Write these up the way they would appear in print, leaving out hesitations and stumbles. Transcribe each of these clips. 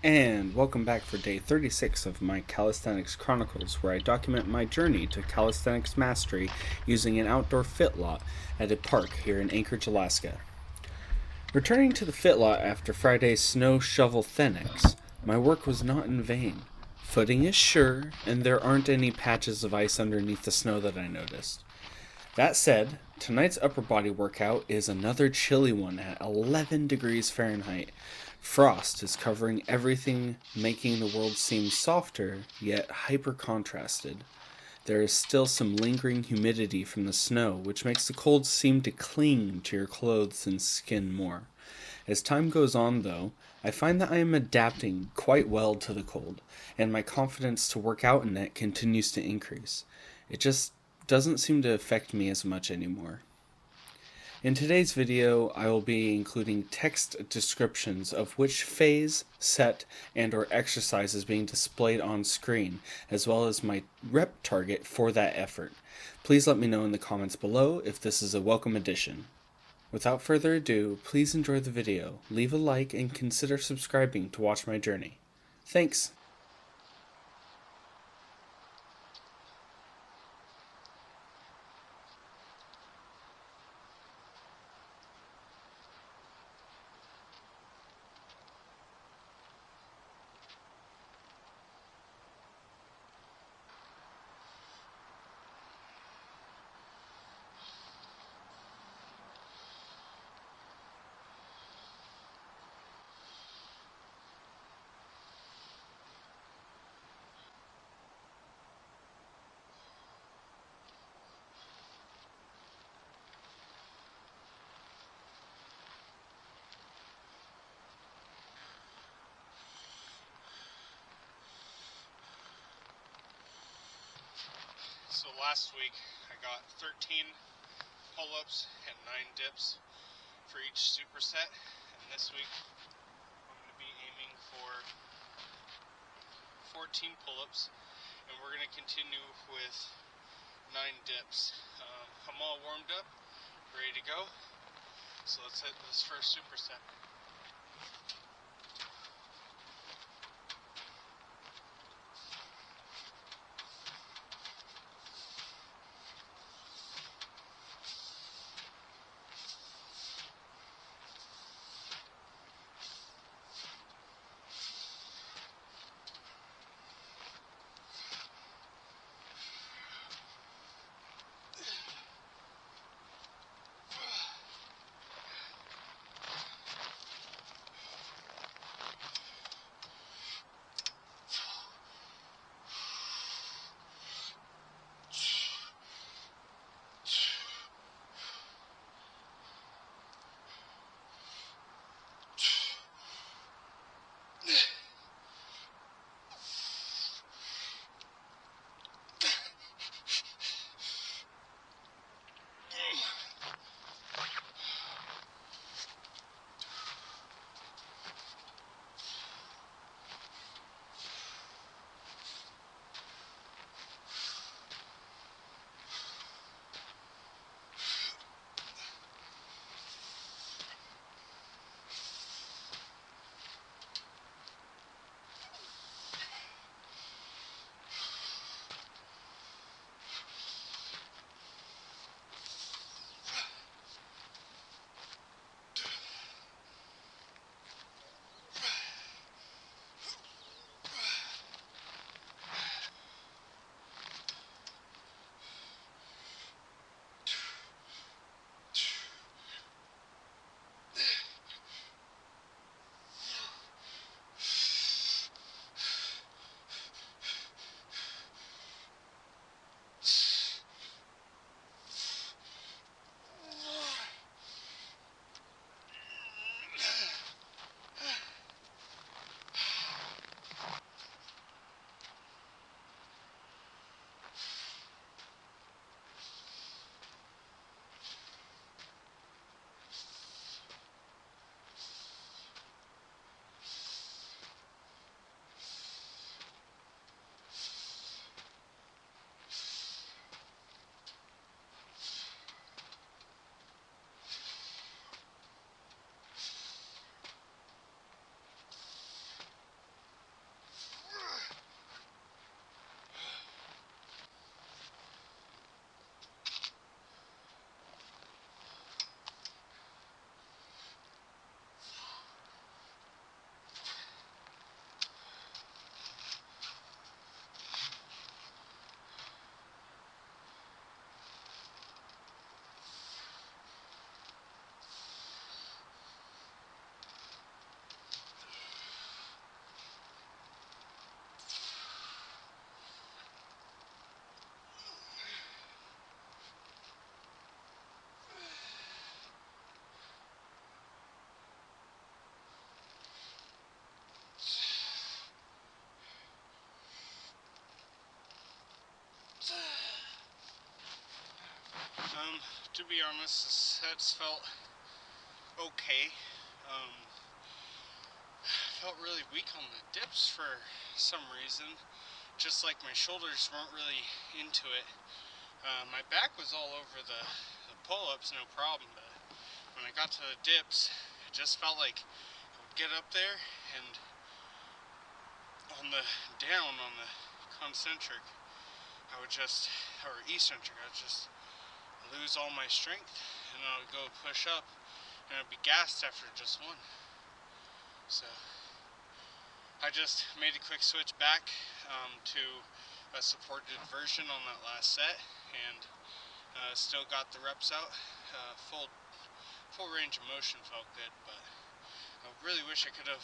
And welcome back for day 36 of my Calisthenics Chronicles, where I document my journey to calisthenics mastery using an outdoor fit lot at a park here in Anchorage, Alaska. Returning to the fit lot after Friday's snow shovel thenics, my work was not in vain. Footing is sure, and there aren't any patches of ice underneath the snow that I noticed. That said, tonight's upper body workout is another chilly one at 11 degrees Fahrenheit. Frost is covering everything, making the world seem softer, yet hyper contrasted. There is still some lingering humidity from the snow, which makes the cold seem to cling to your clothes and skin more. As time goes on, though, I find that I am adapting quite well to the cold, and my confidence to work out in it continues to increase. It just doesn't seem to affect me as much anymore. In today's video, I will be including text descriptions of which phase, set, and or exercise is being displayed on screen, as well as my rep target for that effort. Please let me know in the comments below if this is a welcome addition. Without further ado, please enjoy the video, leave a like, and consider subscribing to watch my journey. Thanks! So last week I got 13 pull-ups and 9 dips for each superset, and this week I'm going to be aiming for 14 pull-ups, and we're going to continue with 9 dips. I'm all warmed up, ready to go, so let's hit this first superset. to be honest, the sets felt okay. Felt really weak on the dips for some reason. Just like my shoulders weren't really into it. My back was all over the pull-ups, no problem, but when I got to the dips, it just felt like I would get up there and on the concentric, I would just, or eccentric, I would just lose all my strength, and I would go push up, and I'd be gassed after just one. So I just made a quick switch back to a supported version on that last set, and still got the reps out. Full range of motion felt good, but I really wish I could have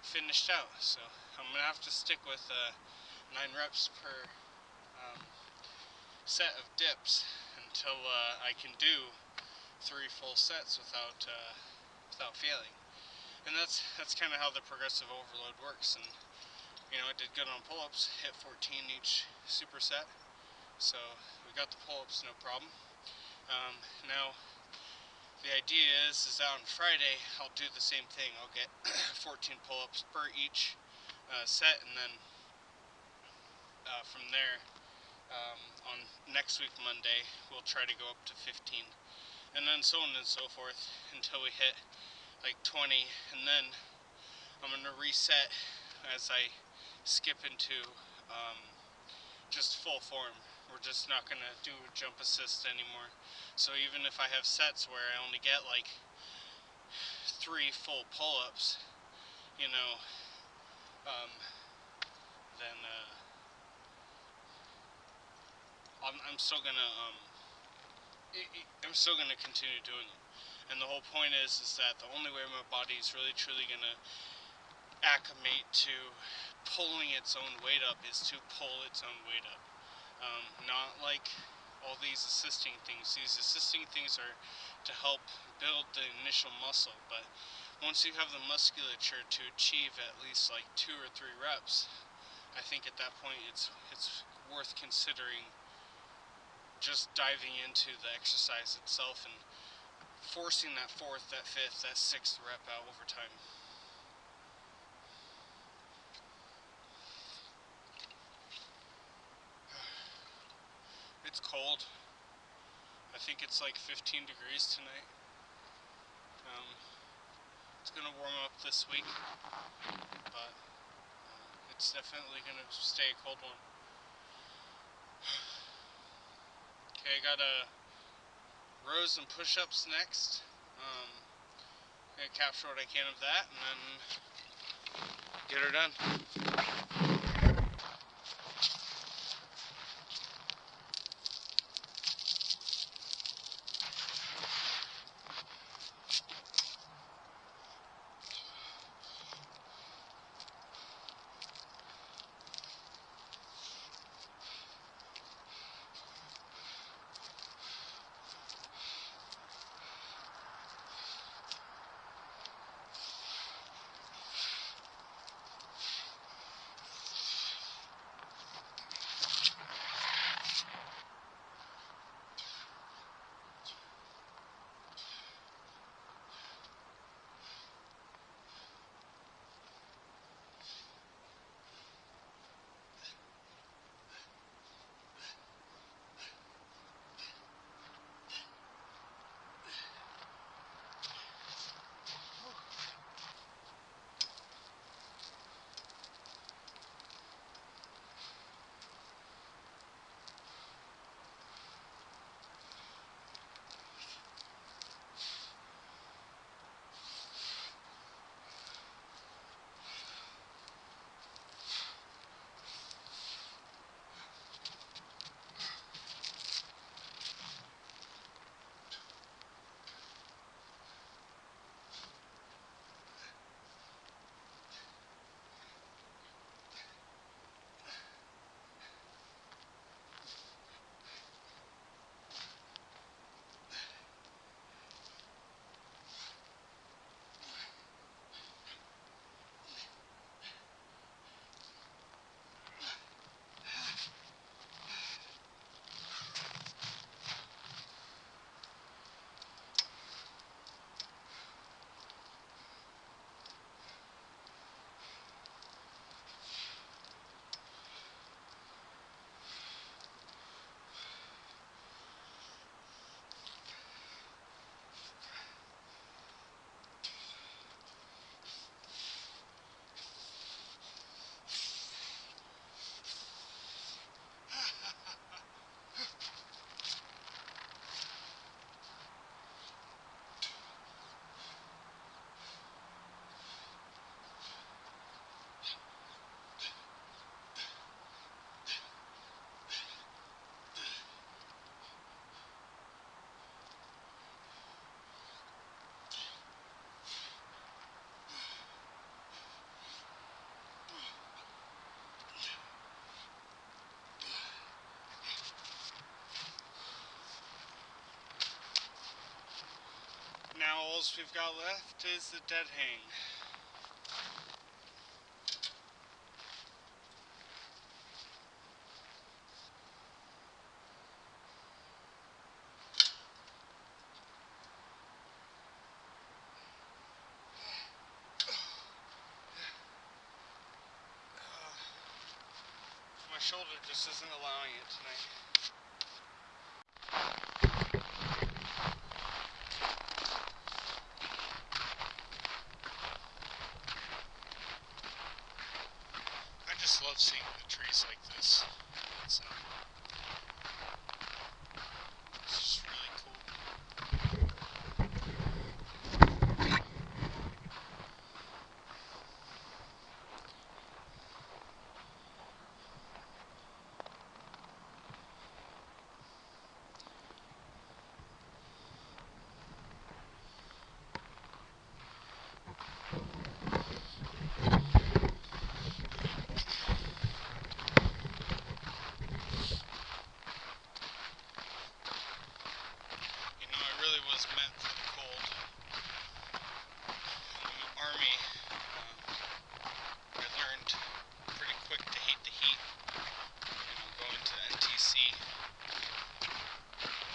finished out. So I'm gonna have to stick with 9 reps per set of dips until I can do 3 full sets without failing. And that's kind of how the progressive overload works. And you know, I did good on pull-ups, hit 14 each superset, so we got the pull-ups no problem. Now the idea is that on Friday I'll do the same thing. I'll get 14 pull-ups per each set, and then from there on next week Monday we'll try to go up to 15, and then so on and so forth until we hit like 20, and then I'm going to reset as I skip into just full form. We're just not going to do jump assist anymore. So even if I have sets where I only get like 3 full pull-ups, you know, then I'm still gonna continue doing them. And the whole point is that the only way my body is really truly gonna acclimate to pulling its own weight up is to pull its own weight up. Not like all these assisting things. These assisting things are to help build the initial muscle, but once you have the musculature to achieve at least like 2 or 3 reps, I think at that point it's worth considering just diving into the exercise itself and forcing that 4th, that 5th, that 6th rep out over time. It's cold. I think it's like 15 degrees tonight. It's gonna warm up this week, but it's definitely gonna stay a cold one. Okay, I got rows and push-ups next. Gonna capture what I can of that and then get her done. pulls we've got left is the dead hang. My shoulder just isn't allowing it tonight. I just love seeing the trees like this. It's just really cool. Was meant for the cold. In the Army, I learned pretty quick to hate the heat. Going to NTC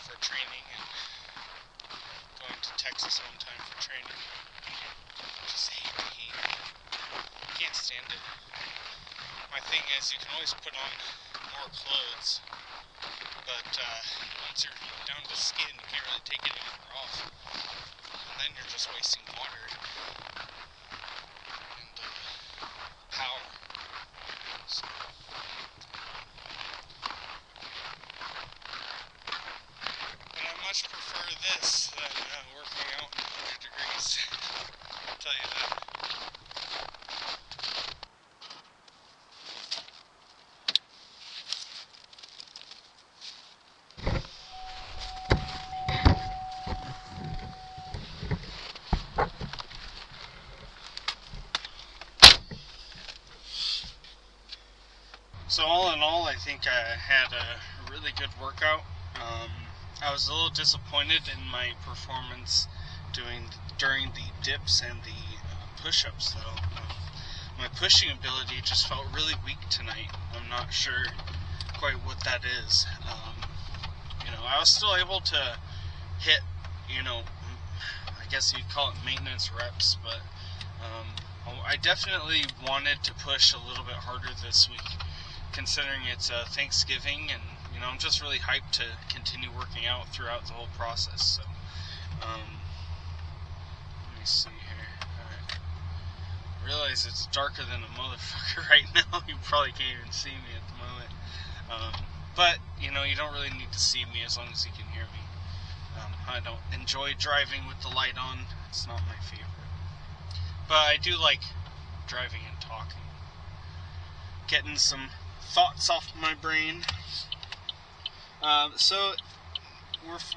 for training and going to Texas one time for training. Just hate the heat. Can't stand it. My thing is, you can always put on more clothes, but once you're down to skin, you can't really take it anymore off. And then you're just wasting water and power. So, and I much prefer this than working out in 100 degrees. I'll tell you that. So all in all, I think I had a really good workout. I was a little disappointed in my performance during the dips and the push-ups, though. My pushing ability just felt really weak tonight. I'm not sure quite what that is. I was still able to hit, I guess you'd call it maintenance reps, but I definitely wanted to push a little bit harder this week, considering it's Thanksgiving, and I'm just really hyped to continue working out throughout the whole process. So let me see here. Alright. I realize it's darker than a motherfucker right now. You probably can't even see me at the moment, but you don't really need to see me as long as you can hear me. I don't enjoy driving with the light on. It's not my favorite, but I do like driving and talking, getting some thoughts off my brain. So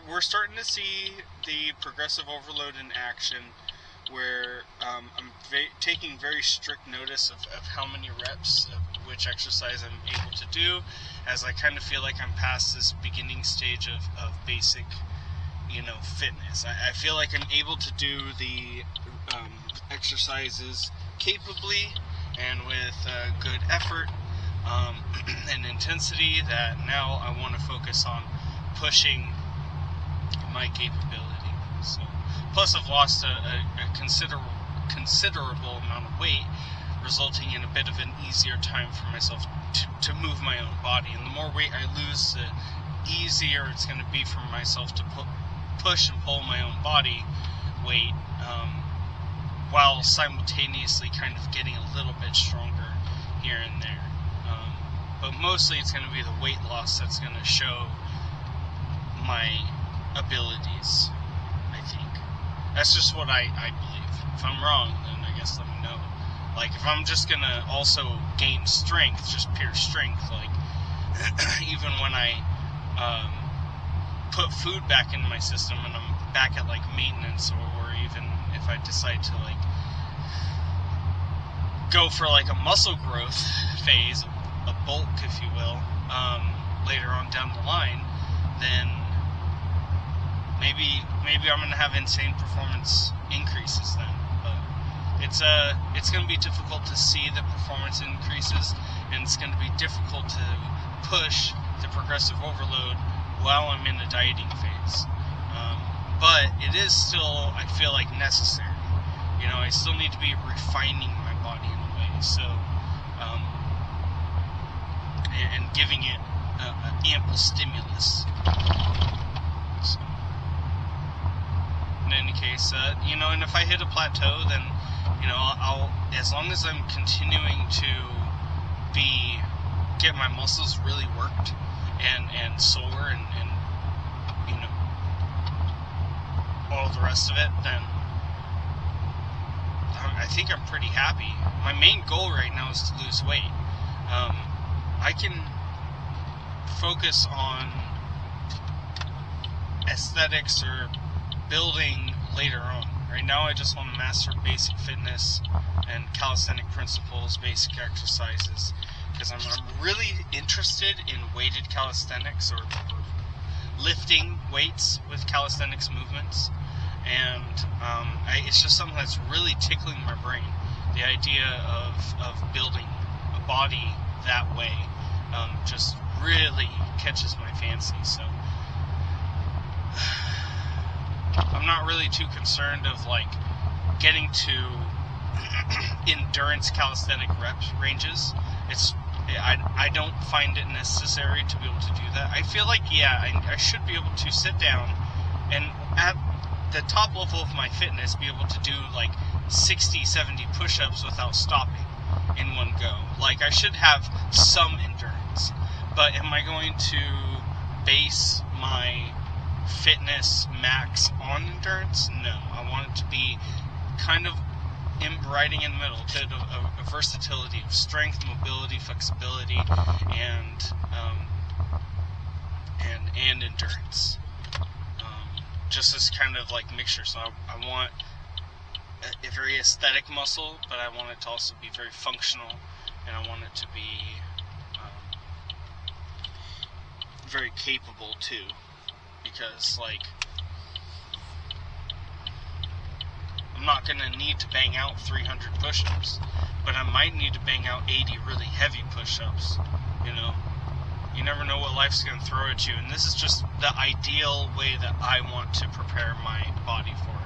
we're starting to see the progressive overload in action, where I'm taking very strict notice of how many reps of which exercise I'm able to do, as I kind of feel like I'm past this beginning stage of basic fitness. I feel like I'm able to do the exercises capably and with good effort and intensity, that now I want to focus on pushing my capability. So, plus I've lost a considerable amount of weight, resulting in a bit of an easier time for myself to move my own body. And the more weight I lose, the easier it's going to be for myself to push and pull my own body weight, while simultaneously kind of getting a little bit stronger here and there. But mostly it's going to be the weight loss that's going to show my abilities, I think. That's just what I believe. If I'm wrong, then I guess let me know. Like, if I'm just going to also gain strength, just pure strength, like, even when I put food back into my system and I'm back at, like, maintenance, or even if I decide to, like, go for, like, a muscle growth phase, a bulk, if you will, later on down the line, then maybe I'm gonna have insane performance increases then. But it's gonna be difficult to see the performance increases, and it's gonna be difficult to push the progressive overload while I'm in the dieting phase. But it is still, I feel like, necessary. I still need to be refining my body in a way, so and giving it ample stimulus. So, in any case, and if I hit a plateau, then I'll as long as I'm continuing to get my muscles really worked and sore and all the rest of it, then I think I'm pretty happy. My main goal right now is to lose weight. I can focus on aesthetics or building later on. Right now I just want to master basic fitness and calisthenic principles, basic exercises, because I'm really interested in weighted calisthenics or lifting weights with calisthenics movements. And it's just something that's really tickling my brain. The idea of building a body that way just really catches my fancy. So I'm not really too concerned of getting to endurance calisthenic reps ranges. I don't find it necessary to be able to do that. I feel like I should be able to sit down and at the top level of my fitness be able to do 60, 70 push-ups without stopping in one go. I should have some endurance. But am I going to base my fitness max on endurance? No. I want it to be kind of riding in the middle, a bit of a versatility of strength, mobility, flexibility, and endurance. Just this kind of mixture. So I want a very aesthetic muscle, but I want it to also be very functional, and I want it to be very capable too, because I'm not going to need to bang out 300 push-ups, but I might need to bang out 80 really heavy push-ups. You never know what life's going to throw at you, and this is just the ideal way that I want to prepare my body for it.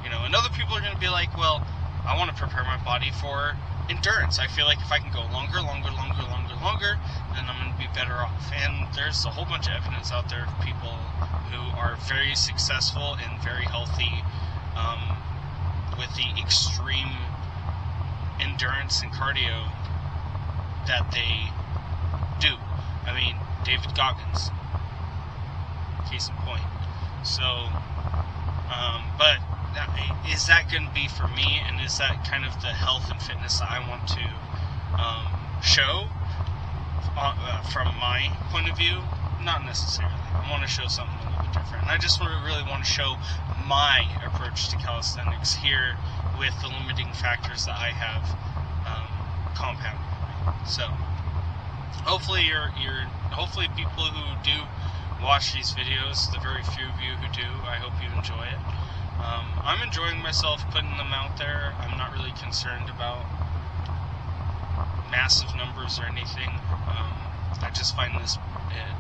And other people are going to be like, well, I want to prepare my body for endurance. I feel like if I can go longer, then I'm going to be better off. And there's a whole bunch of evidence out there of people who are very successful and very healthy with the extreme endurance and cardio that they do. I mean, David Goggins, case in point. So, but is that going to be for me, and is that kind of the health and fitness that I want to show from my point of view? Not necessarily. I want to show something a little bit different. And I just really want to show my approach to calisthenics here with the limiting factors that I have compounded. So hopefully hopefully people who do watch these videos, the very few of you who do, I hope you enjoy it. I'm enjoying myself putting them out there. I'm not really concerned about massive numbers or anything. I just find this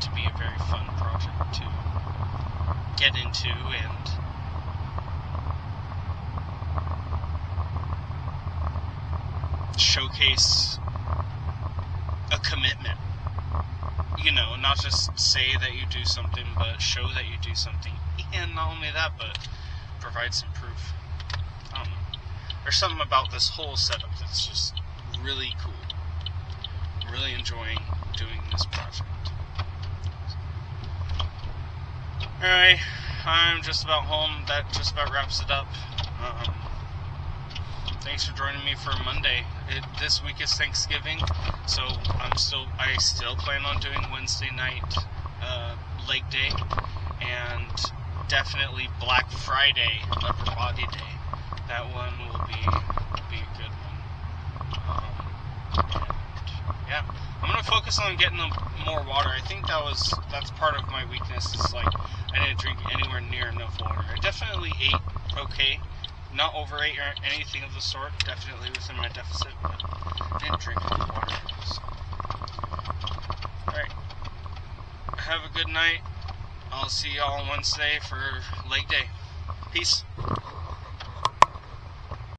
to be a very fun project to get into and showcase a commitment. Not just say that you do something, but show that you do something. And not only that, but provide some proof. I don't know. There's something about this whole setup that's just really cool. I'm really enjoying doing this project. Alright, I'm just about home. That just about wraps it up. Thanks for joining me for Monday. This week is Thanksgiving, so I still plan on doing Wednesday night leg day, and definitely Black Friday upper body day. That one will be a good one. And Yeah, I'm gonna focus on getting them more water. I think that's part of my weakness. Is like I didn't drink anywhere near enough water. I definitely ate okay, not overate or anything of the sort. Definitely within my deficit, but I didn't drink enough water. So. All right, have a good night. I'll see y'all on Wednesday for leg day. Peace.